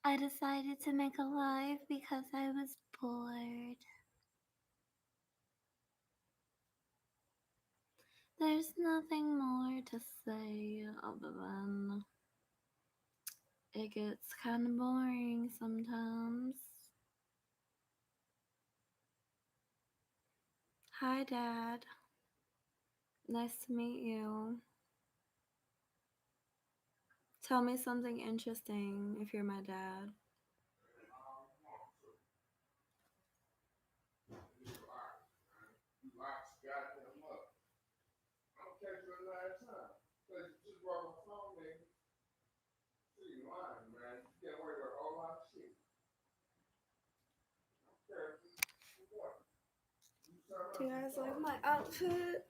I decided to make a live because I was bored. There's nothing more to say other than it gets kind of boring sometimes. Hi, Dad. Nice to meet you. Tell me something interesting if you're my dad. Do you guys like my outfit?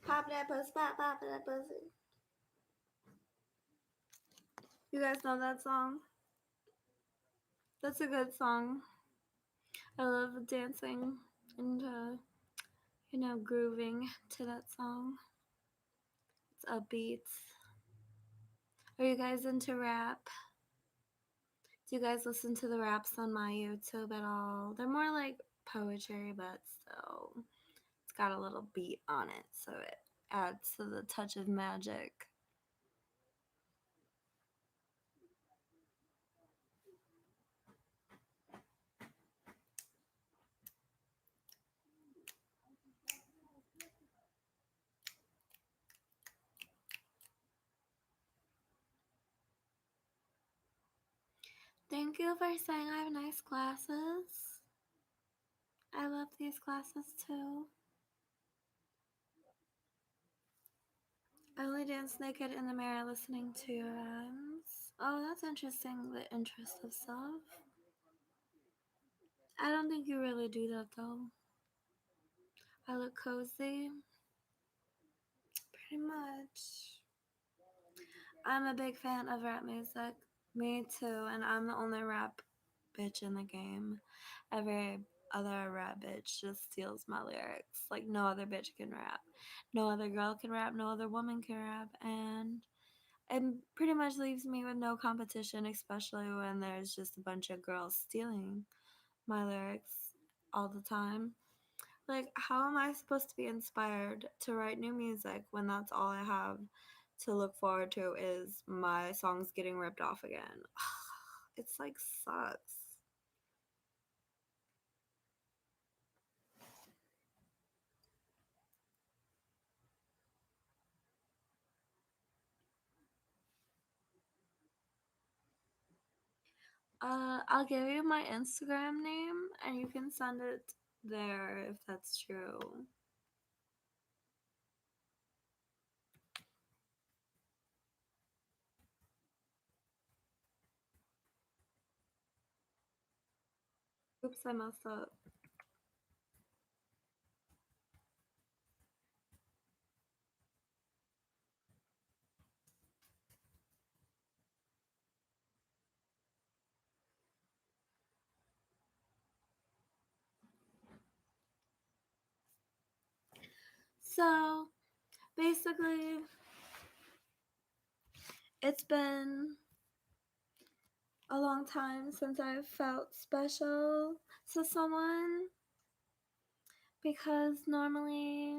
Pop that pussy, pop that pussy. You guys know that song? That's a good song. I love dancing and, grooving to that song. It's upbeat. Are you guys into rap? Do you guys listen to the raps on my YouTube at all? They're more like poetry, but still, it's got a little beat on it, so it adds to the touch of magic. Thank you for saying I have nice glasses. I love these glasses too. I only dance naked in the mirror listening to your rhymes. Oh, that's interesting, the interest of self. I don't think you really do that though. I look cozy. Pretty much. I'm a big fan of rap music. Me too, and I'm the only rap bitch in the game. Every other rap bitch just steals my lyrics. Like no other bitch can rap. No other girl can rap, no other woman can rap, and it pretty much leaves me with no competition, especially when there's just a bunch of girls stealing my lyrics all the time. Like, how am I supposed to be inspired to write new music when that's all I have to look forward to is my songs getting ripped off again? It's like sucks. I'll give you my Instagram name and you can send it there if that's true. Oops, I messed up. So, basically, it's been a long time since I've felt special to someone because normally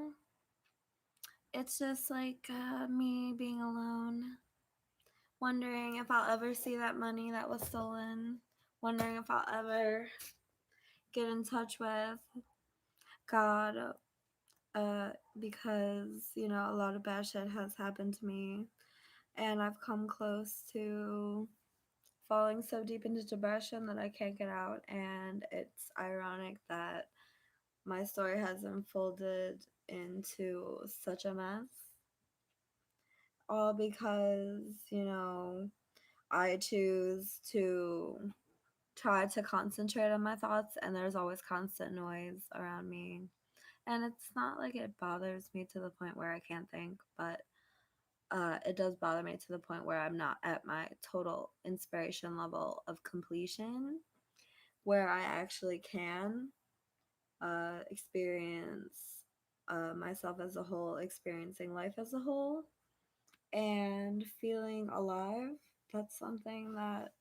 it's just like me being alone, wondering if I'll ever see that money that was stolen, wondering if I'll ever get in touch with God, because, a lot of bad shit has happened to me, and I've come close to falling so deep into depression that I can't get out, and it's ironic that my story has unfolded into such a mess. all because, I choose to try to concentrate on my thoughts, and there's always constant noise around me. And it's not like it bothers me to the point where I can't think, but it does bother me to the point where I'm not at my total inspiration level of completion, where I actually can experience myself as a whole, experiencing life as a whole, and feeling alive. That's something that,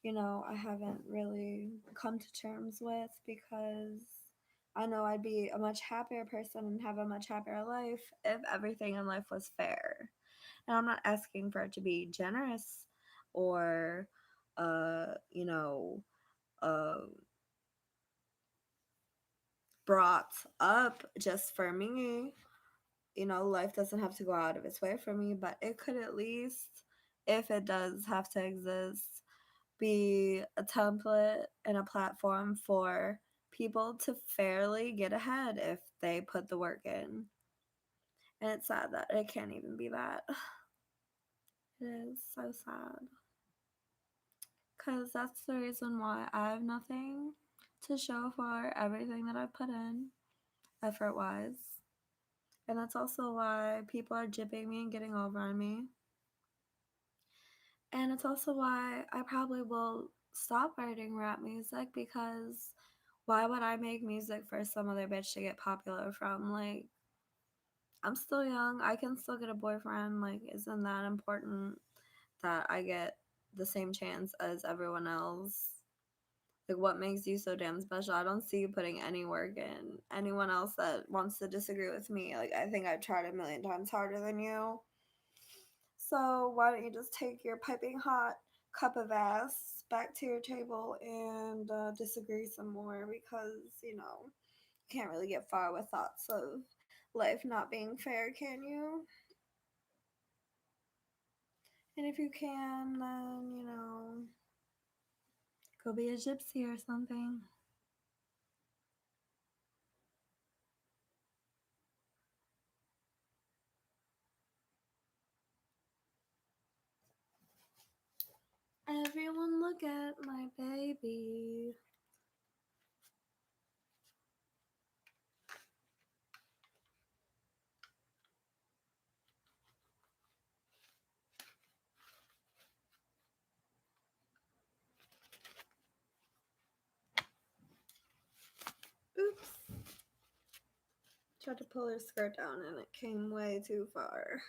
I haven't really come to terms with, because I know I'd be a much happier person and have a much happier life if everything in life was fair. And I'm not asking for it to be generous or, you know, uh, brought up just for me. Life doesn't have to go out of its way for me, but it could at least, if it does have to exist, be a template and a platform for people to fairly get ahead if they put the work in. And it's sad that it can't even be that. It is so sad. Because that's the reason why I have nothing to show for everything that I've put in, effort wise. And that's also why people are jipping me and getting over on me. And it's also why I probably will stop writing rap music, because why would I make music for some other bitch to get popular from? Like, I'm still young. I can still get a boyfriend. Like, isn't that important that I get the same chance as everyone else? Like, what makes you so damn special? I don't see you putting any work in. Anyone else that wants to disagree with me, like, I think I've tried a million times harder than you. So why don't you just take your piping hot cup of ass back to your table and disagree some more, because, you can't really get far with thoughts of life not being fair, can you? And if you can, then, go be a gypsy or something. Everyone look at my baby. Oops. Tried to pull her skirt down and it came way too far.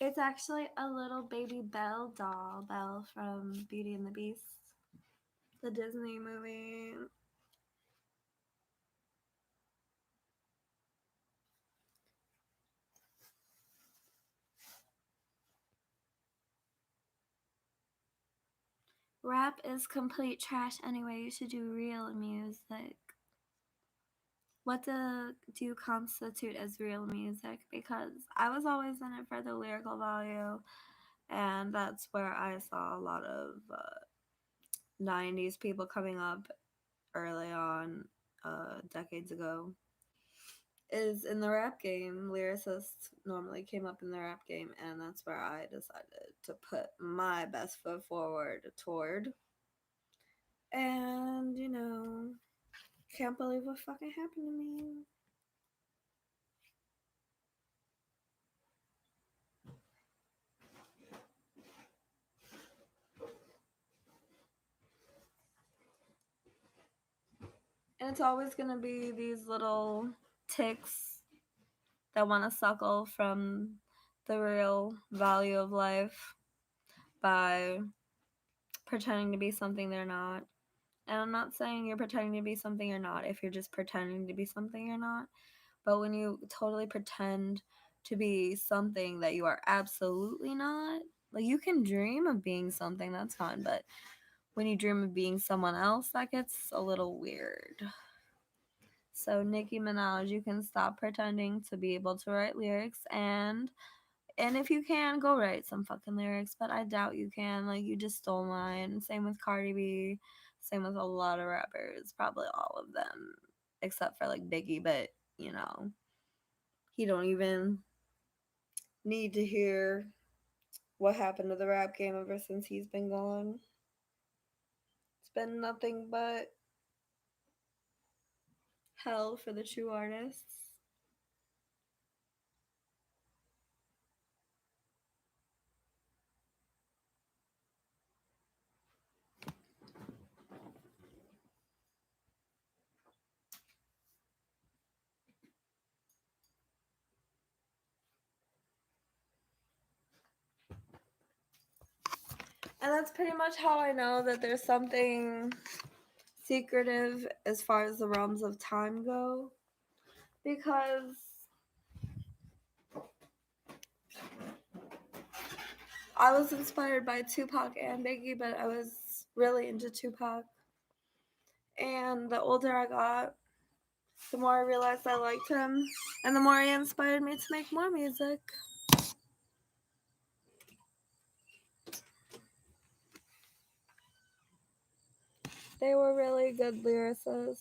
It's actually a little baby Belle doll, Belle from Beauty and the Beast, the Disney movie. Rap is complete trash anyway. You should do real music. What do you constitute as real music? Because I was always in it for the lyrical value, and that's where I saw a lot of 90s people coming up early on, decades ago, is in the rap game. Lyricists normally came up in the rap game, and that's where I decided to put my best foot forward toward. And, can't believe what fucking happened to me. And it's always gonna be these little ticks that want to suckle from the real value of life by pretending to be something they're not. And I'm not saying you're pretending to be something you're not if you're just pretending to be something you're not. But when you totally pretend to be something that you are absolutely not, like, you can dream of being something, that's fine. But when you dream of being someone else, that gets a little weird. So, Nicki Minaj, you can stop pretending to be able to write lyrics, and if you can, go write some fucking lyrics, but I doubt you can. Like, you just stole mine. Same with Cardi B. Same with a lot of rappers. Probably all of them. Except for, like, Biggie, but, he don't even need to hear what happened to the rap game ever since he's been gone. It's been nothing but hell for the true artists. And that's pretty much how I know that there's something secretive as far as the realms of time go. Because I was inspired by Tupac and Biggie, but I was really into Tupac. And the older I got, the more I realized I liked him, and the more he inspired me to make more music. They were really good lyricists.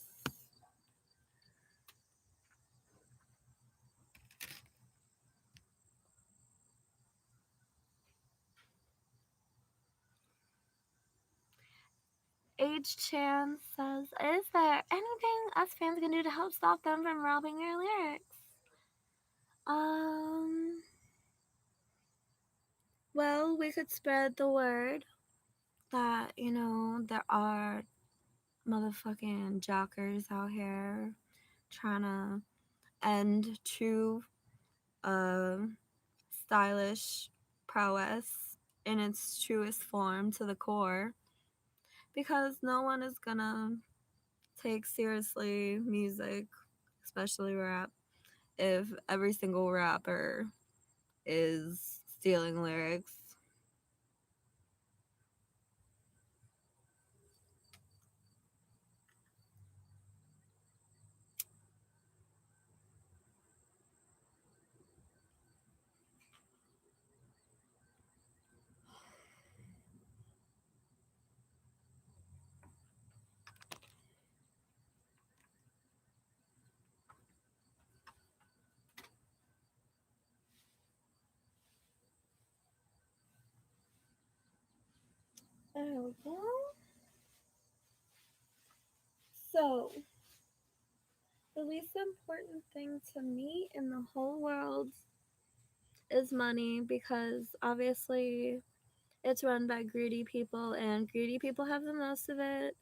H. Chan says, is there anything us fans can do to help stop them from robbing your lyrics? Well, we could spread the word that, there are motherfucking jockers out here trying to end true stylish prowess in its truest form to the core, because no one is gonna take seriously music, especially rap, if every single rapper is stealing lyrics. There we go. So, the least important thing to me in the whole world is money, because obviously it's run by greedy people, and greedy people have the most of it.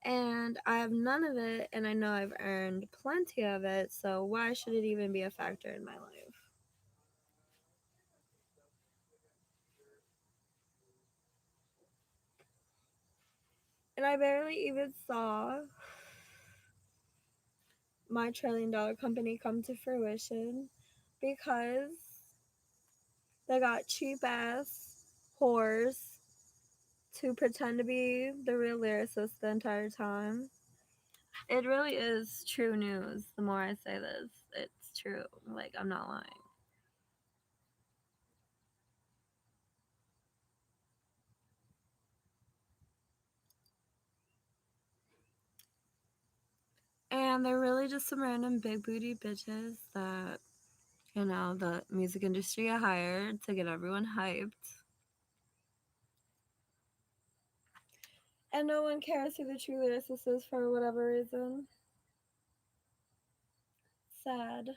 And I have none of it, and I know I've earned plenty of it, so why should it even be a factor in my life? And I barely even saw my $1 trillion company come to fruition because they got cheap ass whores to pretend to be the real lyricist the entire time. It really is true news. The more I say this, it's true. Like, I'm not lying. And they're really just some random big booty bitches that, the music industry hired to get everyone hyped. And no one cares who the true lyricist is for whatever reason. Sad.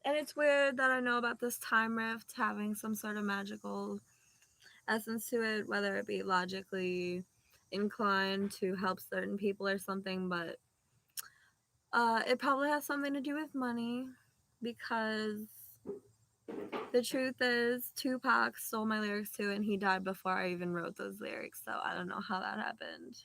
And it's weird that I know about this time rift having some sort of magical essence to it, whether it be logically inclined to help certain people or something, but it probably has something to do with money, because the truth is Tupac stole my lyrics too, and he died before I even wrote those lyrics, so I don't know how that happened.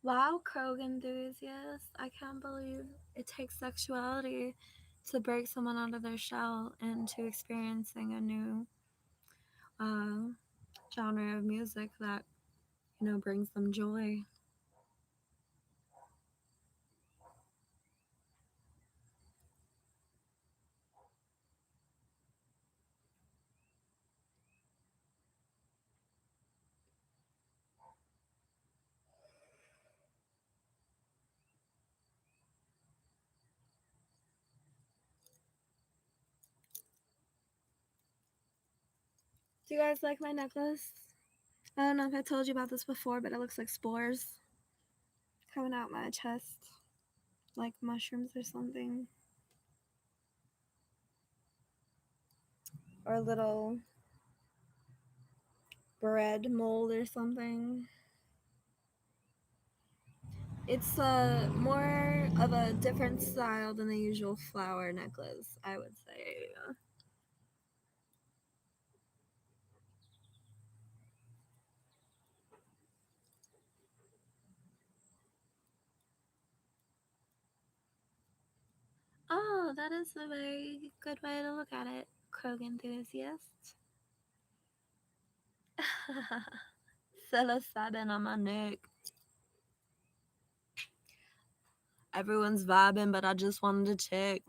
Wow, Krog enthusiast. I can't believe it takes sexuality to break someone out of their shell into experiencing a new uh, genre of music that, brings them joy. Do you guys like my necklace? I don't know if I told you about this before, but it looks like spores coming out my chest, like mushrooms or something. Or a little bread mold or something. It's more of a different style than the usual flower necklace, I would say. Oh, that is a very good way to look at it, Krog enthusiast. Psilocybin on my neck. Everyone's vibing, but I just wanted to check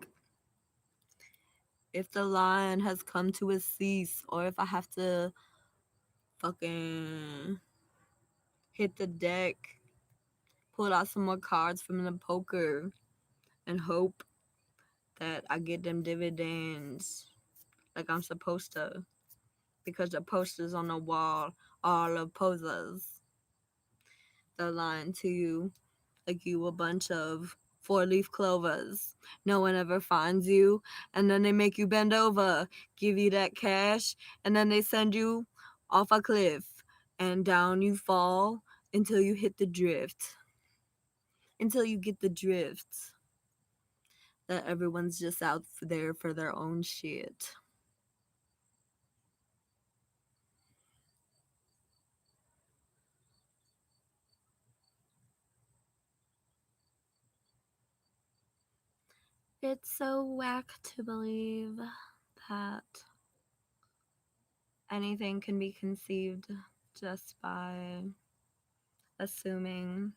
if the line has come to a cease or if I have to fucking hit the deck, pull out some more cards from the poker, and hope that I get them dividends like I'm supposed to. Because the posters on the wall are all posers. They're lying to you like you a bunch of four-leaf clovers. No one ever finds you, and then they make you bend over, give you that cash, and then they send you off a cliff, and down you fall until you hit the drift. Until you get the drift that everyone's just out there for their own shit. It's so whack to believe that anything can be conceived just by assuming.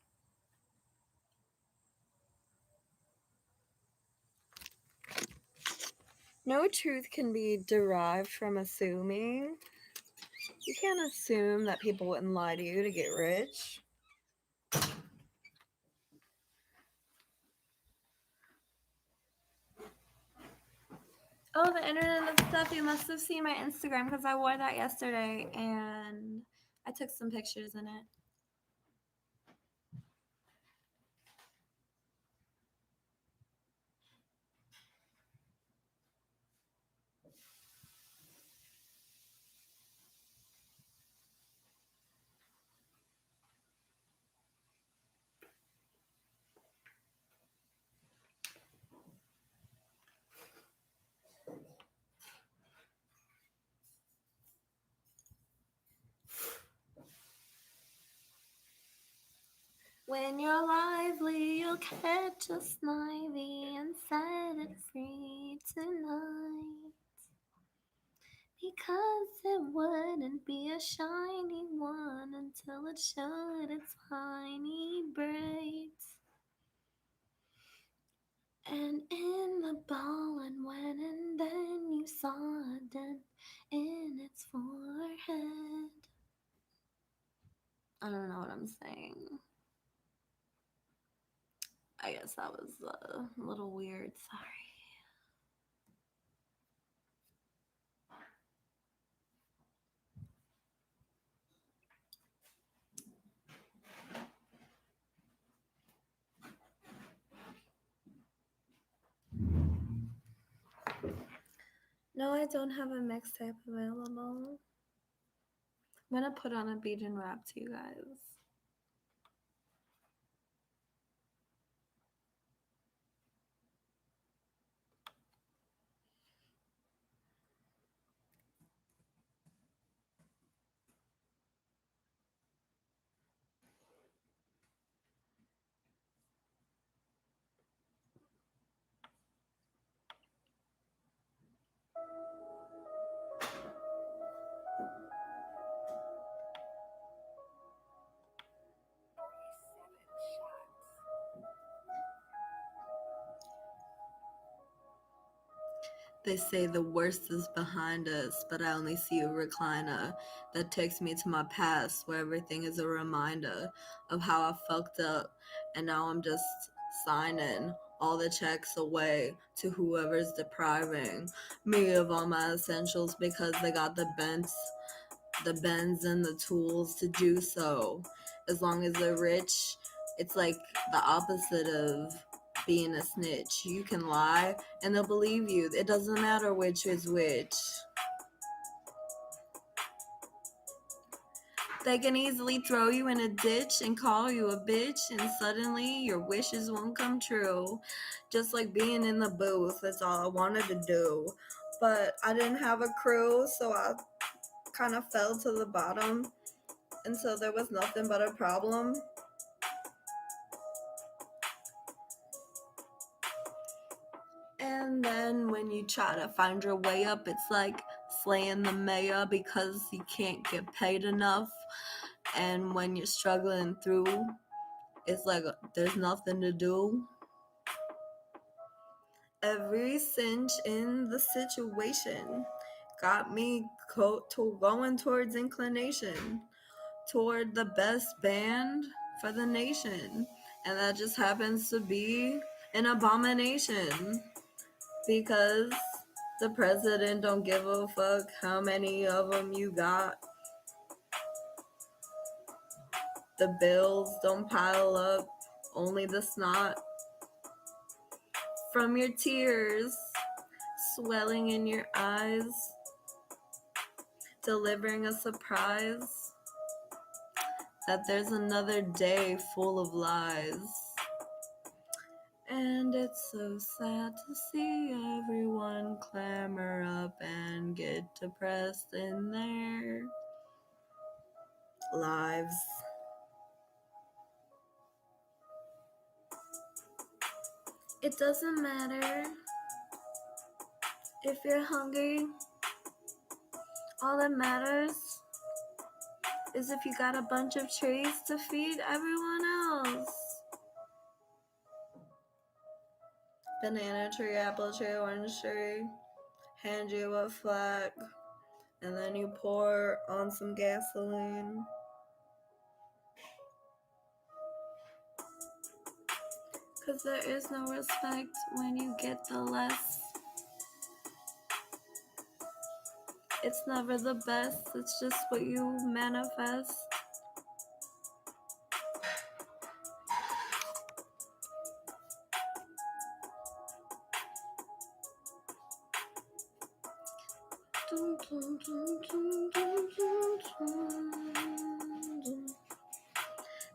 No truth can be derived from assuming. You can't assume that people wouldn't lie to you to get rich. Oh, the internet of stuff. You must have seen my Instagram because I wore that yesterday and I took some pictures in it. When you're lively, you'll catch a snivy and set it free tonight. Because it wouldn't be a shiny one until it showed its tiny braids. And in the ball and went, and then you saw a dent in its forehead. I don't know what I'm saying. I guess that was a little weird. Sorry. No, I don't have a mixtape available. I'm gonna put on a beat and rap to you guys. They say the worst is behind us, but I only see a recliner that takes me to my past where everything is a reminder of how I fucked up, and now I'm just signing all the checks away to whoever's depriving me of all my essentials because they got the bends and the tools to do so. As long as they're rich, it's like the opposite of being a snitch. You can lie and they'll believe you. It doesn't matter which is which. They can easily throw you in a ditch and call you a bitch, and suddenly your wishes won't come true. Just like being in the booth, that's all I wanted to do. But I didn't have a crew, so I kind of fell to the bottom. And so there was nothing but a problem. And then when you try to find your way up, it's like slaying the mayor because you can't get paid enough. And when you're struggling through, it's like there's nothing to do. Every cinch in the situation got me going towards inclination, toward the best band for the nation. And that just happens to be an abomination. Because the president don't give a fuck how many of them you got. The bills don't pile up, only the snot from your tears swelling in your eyes, delivering a surprise that there's another day full of lies. And it's so sad to see everyone clamor up and get depressed in their lives. It doesn't matter if you're hungry. All that matters is if you got a bunch of trees to feed everyone else. Banana tree, apple tree, orange tree, hand you a flag, and then you pour on some gasoline. Cause there is no respect when you get the less. It's never the best, it's just what you manifest.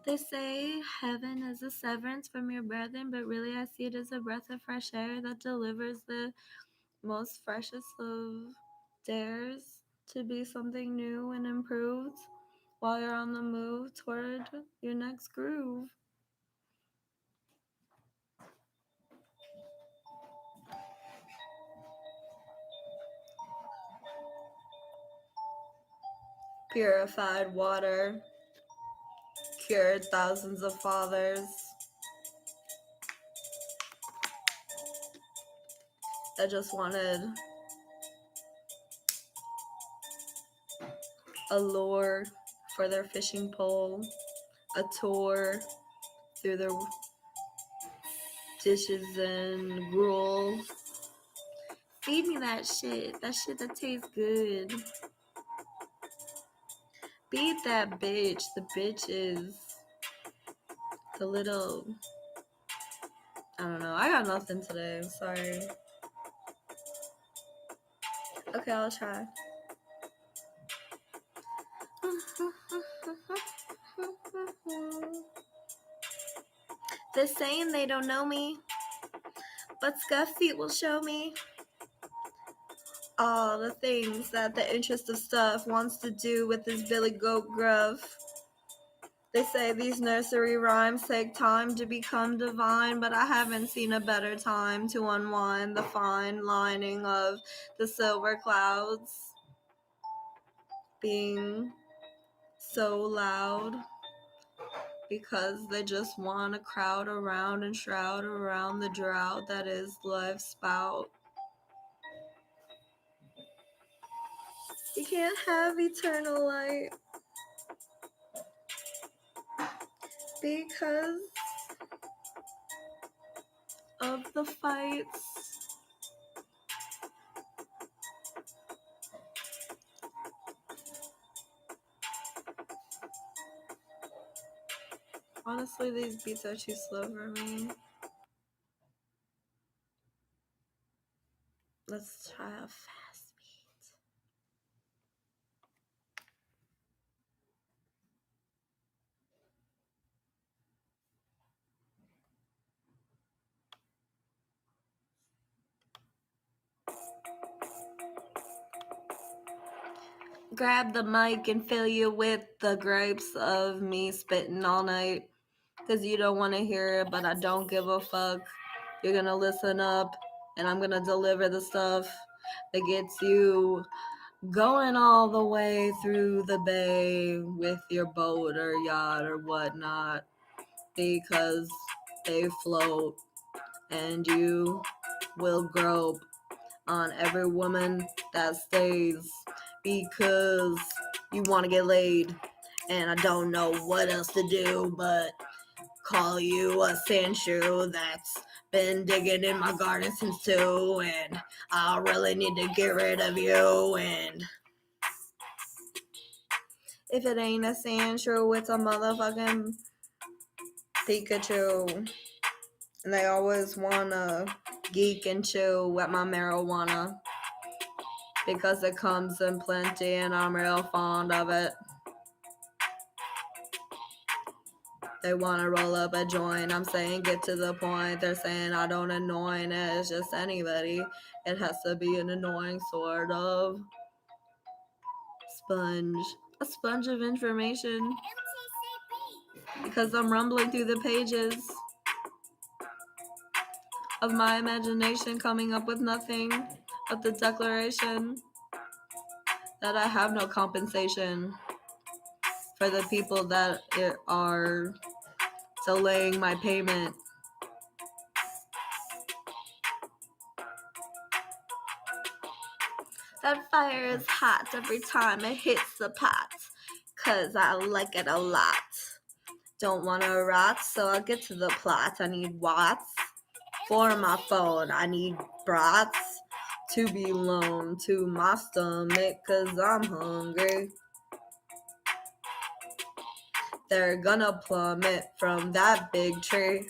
They say heaven is a severance from your brethren, but really I see it as a breath of fresh air that delivers the most freshest of dares to be something new and improved while you're on the move toward your next groove. Purified water cured thousands of fathers that just wanted a lure for their fishing pole, a tour through their dishes and gruel. Feed me that shit that tastes good. Beat that bitch. The bitch is the little, I don't know. I got nothing today. I'm sorry. Okay, I'll try. They're saying they don't know me, but Scuff Feet will show me all the things that the interest of stuff wants to do with this Billy Goat Gruff. They say these nursery rhymes take time to become divine, but I haven't seen a better time to unwind the fine lining of the silver clouds being so loud because they just want to crowd around and shroud around the drought that is life's spout. You can't have eternal light because of the fights. Honestly, these beats are too slow for me. Let's try a fast beat. Grab the mic and fill you with the gripes of me spitting all night. Cause you don't want to hear it, but I don't give a fuck. You're gonna listen up, and I'm gonna deliver the stuff that gets you going all the way through the bay with your boat or yacht or whatnot. Because they float, and you will grope on every woman that stays. Because you want to get laid, and I don't know what else to do but call you a sand shoe that's been digging in my garden since 2, and I really need to get rid of you. And if it ain't a sand shoe, it's a motherfucking Pikachu. And they always wanna geek and chew at my marijuana because it comes in plenty and I'm real fond of it. They want to roll up a joint. I'm saying get to the point. They're saying I don't annoy, and it's just anybody. It has to be an annoying sort of sponge. A sponge of information. Because I'm rumbling through the pages of my imagination, coming up with nothing but the declaration that I have no compensation for the people that are delaying my payment. That fire is hot every time it hits the pot, 'cause I like it a lot. Don't wanna rot, so I'll get to the plot. I need watts for my phone. I need brats to be loaned to my stomach, 'cause I'm hungry. They're gonna plummet from that big tree.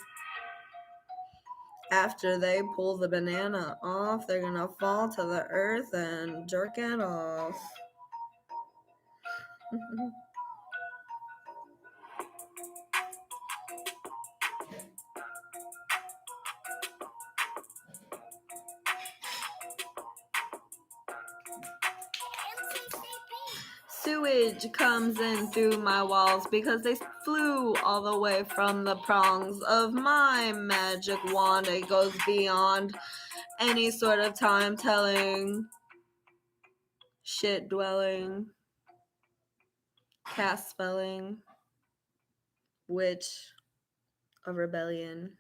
After they pull the banana off, they're gonna fall to the earth and jerk it off. Sewage comes in through my walls because they flew all the way from the prongs of my magic wand. It goes beyond any sort of time telling, shit dwelling, cast spelling, witch of rebellion.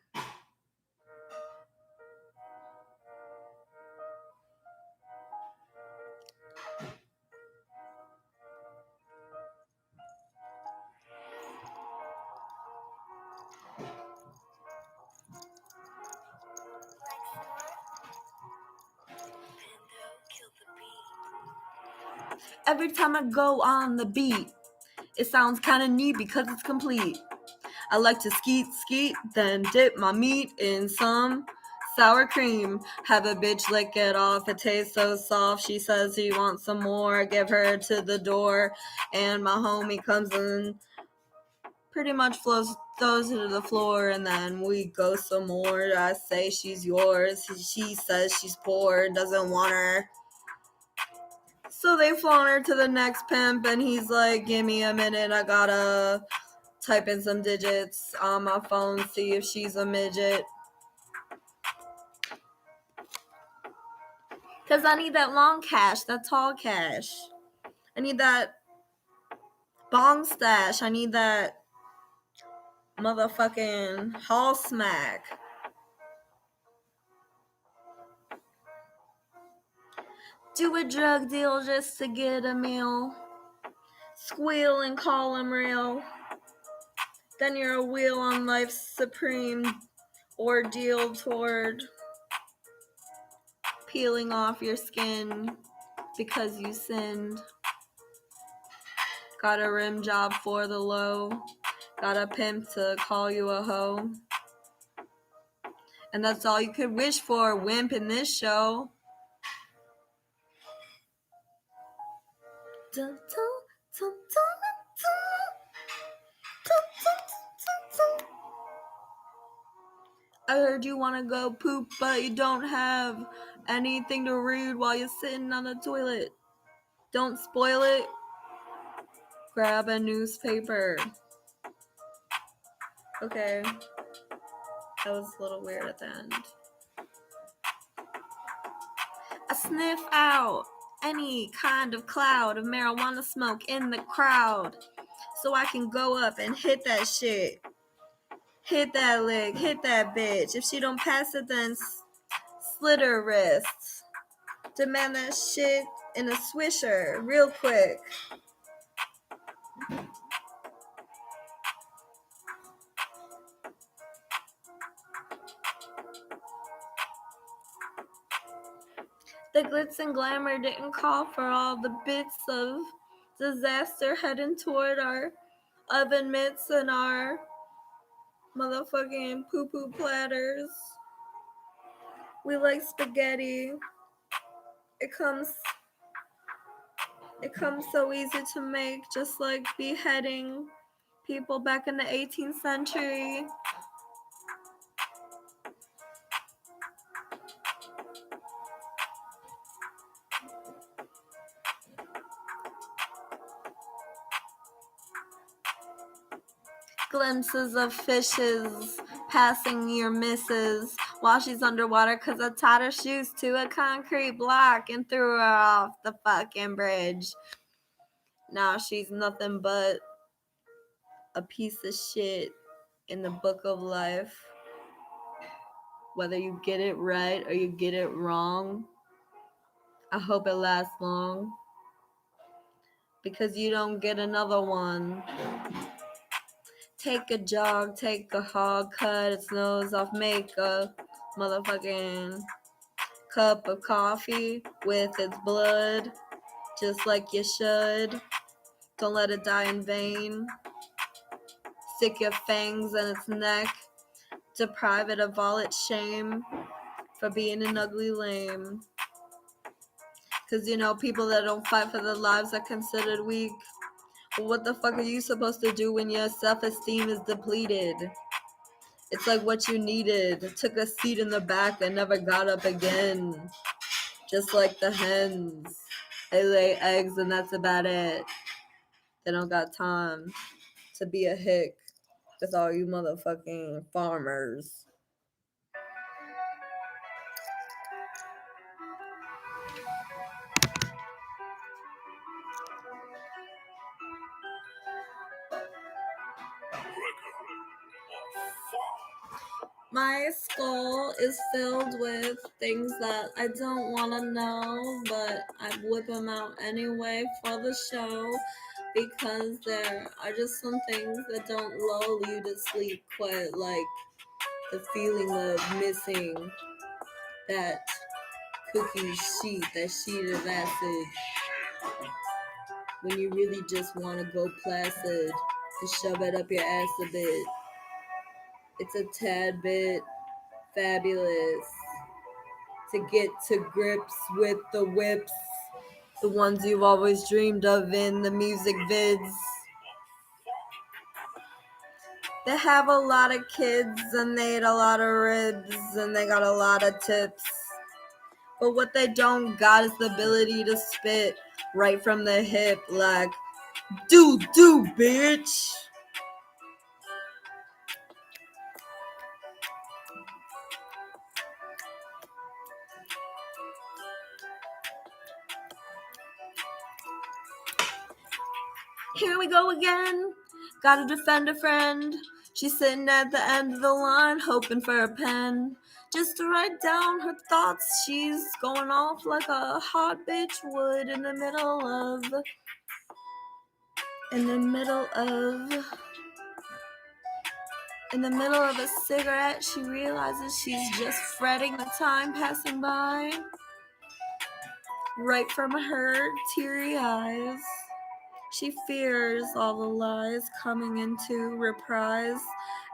Every time I go on the beat, it sounds kinda neat because it's complete. I like to skeet, then dip my meat in some sour cream. Have a bitch lick it off, it tastes so soft. She says she wants some more, give her to the door. And my homie comes in, pretty much throws it to the floor, and then we go some more. I say she's yours, she says she's poor, doesn't want her. So they flown her to the next pimp, and he's like, give me a minute, I gotta type in some digits on my phone, see if she's a midget. Because I need that long cash, that tall cash. I need that bong stash. I need that motherfucking hall smack. Do a drug deal just to get a meal. Squeal and call 'em real. Then you're a wheel on life's supreme ordeal toward peeling off your skin because you sinned. Got a rim job for the low. Got a pimp to call you a hoe. And that's all you could wish for, wimp, in this show. Dun, dun, dun, dun, dun, dun, dun, dun. I heard you want to go poop, but you don't have anything to read while you're sitting on the toilet. Don't spoil it. Grab a newspaper. Okay. That was a little weird at the end. I sniff out any kind of cloud of marijuana smoke in the crowd so I can go up and hit that shit. Hit that lick, hit that bitch. If she don't pass it, then slit her wrists. Demand that shit in a swisher, real quick. The glitz and glamour didn't call for all the bits of disaster heading toward our oven mitts and our motherfucking poo-poo platters. We like spaghetti. It comes so easy to make, just like beheading people back in the 18th century. Glimpses of fishes passing your missus while she's underwater because I tied her shoes to a concrete block and threw her off the fucking bridge. Now she's nothing but a piece of shit in the book of life. Whether you get it right or you get it wrong, I hope it lasts long because you don't get another one. Take a jog, take a hog, cut its nose off, make a motherfucking cup of coffee with its blood, just like you should. Don't let it die in vain. Stick your fangs in its neck, deprive it of all its shame for being an ugly lame. Cause you know, people that don't fight for their lives are considered weak. Well, what the fuck are you supposed to do when your self-esteem is depleted? It's like what you needed. Took a seat in the back and never got up again. Just like the hens. They lay eggs and that's about it. They don't got time to be a hick with all you motherfucking farmers. My skull is filled with things that I don't want to know, but I whip them out anyway for the show because there are just some things that don't lull you to sleep quite like the feeling of missing that cookie sheet, that sheet of acid, when you really just want to go placid and shove it up your ass a bit. It's a tad bit fabulous to get to grips with the whips, the ones you've always dreamed of in the music vids. They have a lot of kids and they eat a lot of ribs and they got a lot of tips. But what they don't got is the ability to spit right from the hip like, do, bitch. Here we go again. Gotta defend a friend. She's sitting at the end of the line, hoping for a pen just to write down her thoughts. She's going off like a hot bitch would in the middle of a cigarette. She realizes she's just fretting the time passing by right from her teary eyes. She fears all the lies coming into reprise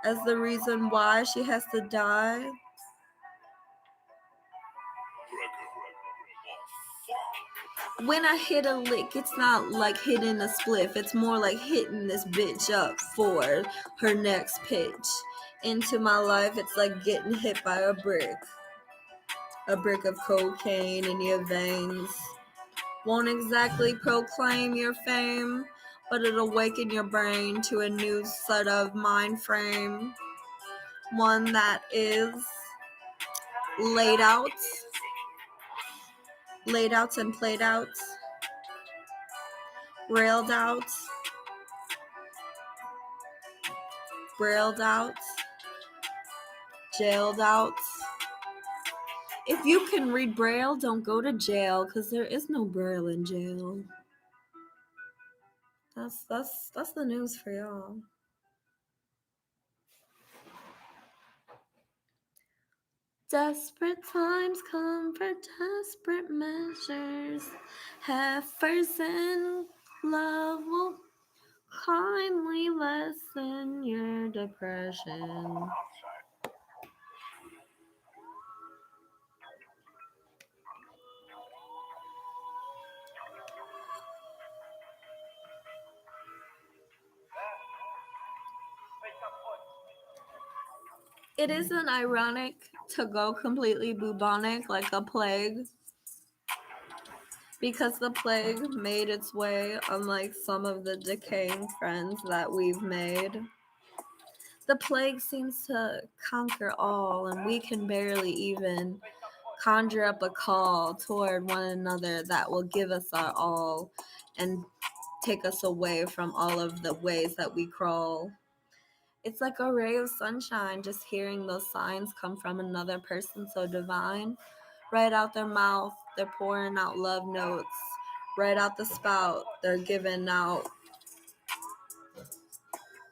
as the reason why she has to die. When I hit a lick, it's not like hitting a spliff. It's more like hitting this bitch up for her next pitch. Into my life, it's like getting hit by a brick of cocaine in your veins. Won't exactly proclaim your fame, but it'll awaken your brain to a new sort of mind frame. One that is laid out and played out, railed out, brailled out, jailed out. If you can read Braille, don't go to jail, because there is no Braille in jail. That's the news for y'all. Desperate times come for desperate measures. Heifers in love will kindly lessen your depression. It isn't ironic to go completely bubonic like a plague, because the plague made its way, unlike some of the decaying friends that we've made. The plague seems to conquer all, and we can barely even conjure up a call toward one another that will give us our all and take us away from all of the ways that we crawl. It's like a ray of sunshine, just hearing those signs come from another person so divine. Right out their mouth, they're pouring out love notes. Right out the spout, they're giving out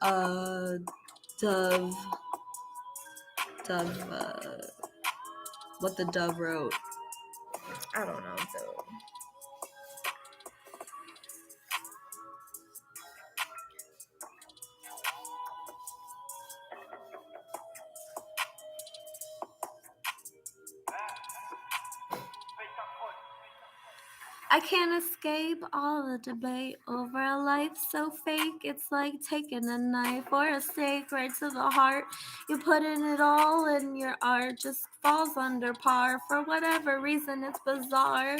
dove, what the dove wrote. I don't know, so. I can't escape all the debate over a life so fake. It's like taking a knife or a steak right to the heart. You put in it all and your art just falls under par. For whatever reason, it's bizarre.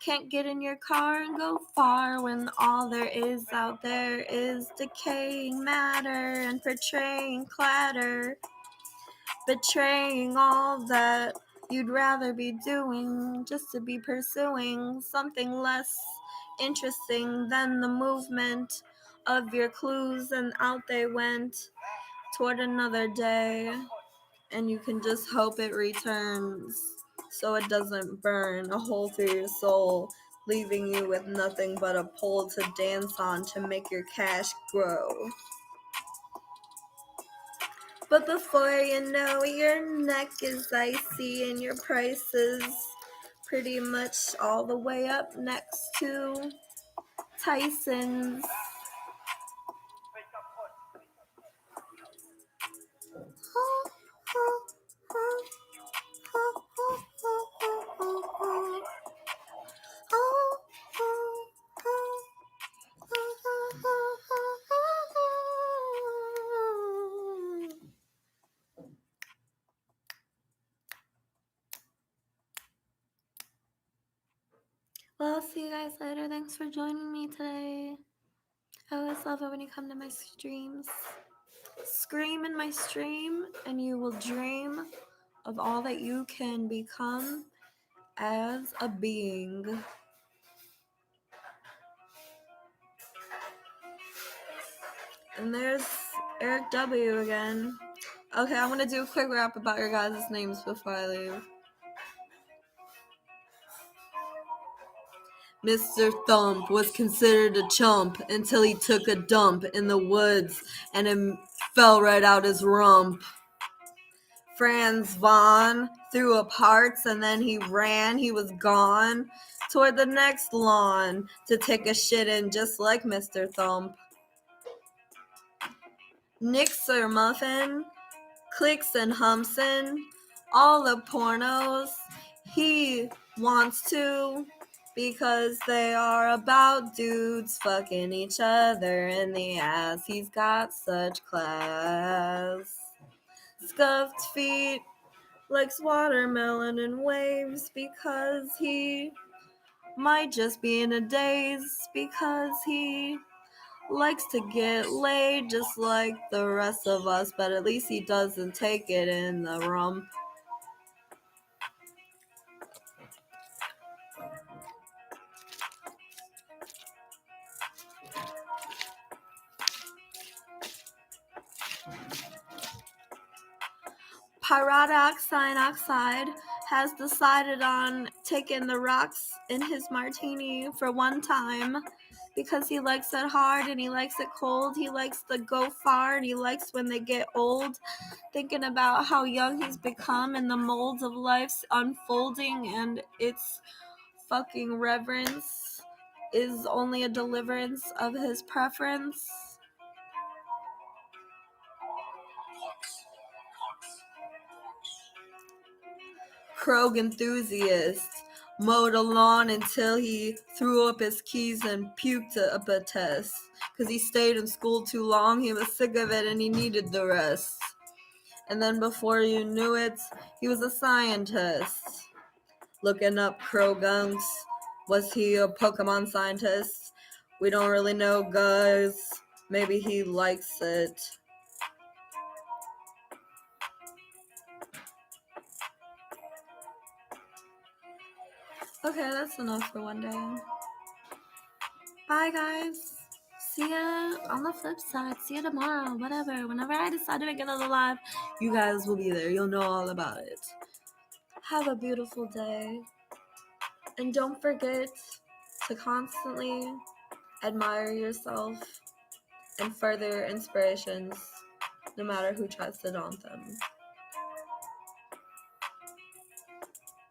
Can't get in your car and go far when all there is out there is decaying matter and portraying clatter. Betraying all that you'd rather be doing just to be pursuing something less interesting than the movement of your clues, and out they went toward another day, and you can just hope it returns so it doesn't burn a hole through your soul, leaving you with nothing but a pole to dance on to make your cash grow. But before you know, your neck is icy and your price is pretty much all the way up next to Tyson's. Well, I'll see you guys later. Thanks for joining me today. I always love it when you come to my streams. Scream in my stream, and you will dream of all that you can become as a being. And there's Eric W. again. Okay, I'm gonna do a quick rap about your guys' names before I leave. Mr. Thump was considered a chump until he took a dump in the woods and it fell right out his rump. Franz Vaughn threw up hearts and then he ran, he was gone toward the next lawn to take a shit in just like Mr. Thump. Nixer Muffin, Clicks and Humpson, all the pornos he wants to because they are about dudes fucking each other in the ass. He's got such class. Scuffed feet, likes watermelon and waves because he might just be in a daze because he likes to get laid just like the rest of us, but at least he doesn't take it in the rump. Pyridoxine has decided on taking the rocks in his martini for one time because he likes it hard and he likes it cold. He likes to go far and he likes when they get old. Thinking about how young he's become and the molds of life's unfolding and its fucking reverence is only a deliverance of his preference. Krog enthusiast mowed a lawn until he threw up his keys and puked up a test. Because he stayed in school too long, he was sick of it and he needed the rest. And then before you knew it, he was a scientist. Looking up Krogunks. Was he a Pokemon scientist? We don't really know, guys. Maybe he likes it. Okay, that's enough for one day. Bye, guys. See ya on the flip side. See ya tomorrow. Whatever. Whenever I decide to make another live, you guys will be there. You'll know all about it. Have a beautiful day. And don't forget to constantly admire yourself and further inspirations, no matter who tries to daunt them.